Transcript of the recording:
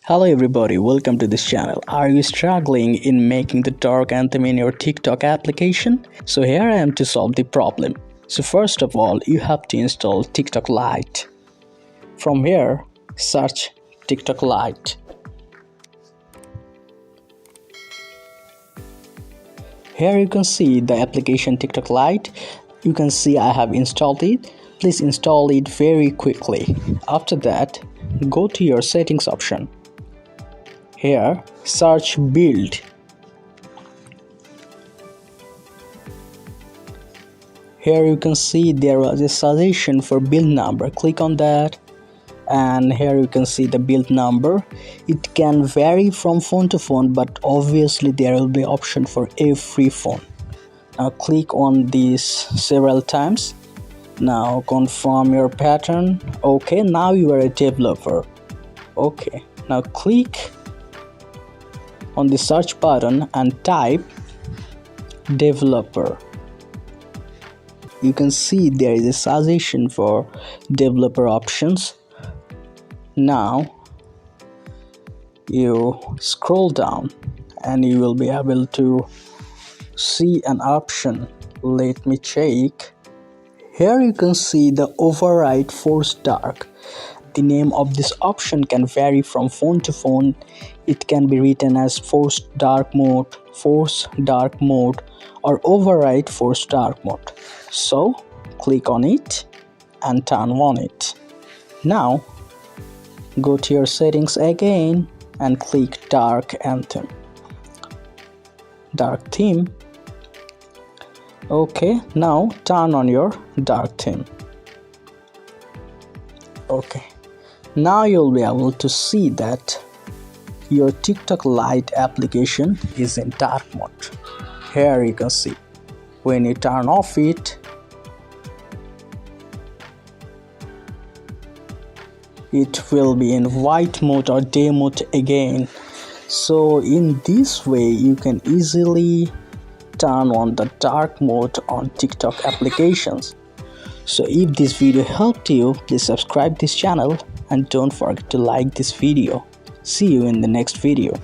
Hello everybody, welcome to this channel. Are you struggling in making the dark anthem in your TikTok application? So here I am to solve the problem. So first of all, you have to install TikTok Lite. From here, search TikTok Lite. Here you can see the application TikTok Lite. You can see I have installed it. Please install it very quickly. After that, go to your settings option. Here, search build. Here you can see there was a suggestion for build number. Click on that. And here you can see the build number. It can vary from phone to phone, but obviously there will be option for every phone. Now click on these several times. Now confirm your pattern. Okay, now you are a developer. Okay, now click on the search button and type developer. You can see there is a suggestion for developer options. Now you scroll down and you will be able to see an option. Let me check. Here you can see the override force dark. The name of this option can vary from phone to phone. It can be written as force dark mode, or override force dark mode. So click on it and turn on it. Now go to your settings again and click dark anthem, dark theme. Okay, now turn on your dark theme. Okay, now you'll be able to see that your TikTok Lite application is in dark mode. Here you can see when you turn off it, it will be in white mode or day mode again. So in this way you can easily turn on the dark mode on TikTok applications. So if this video helped you, please subscribe this channel and don't forget to like this video. See you in the next video.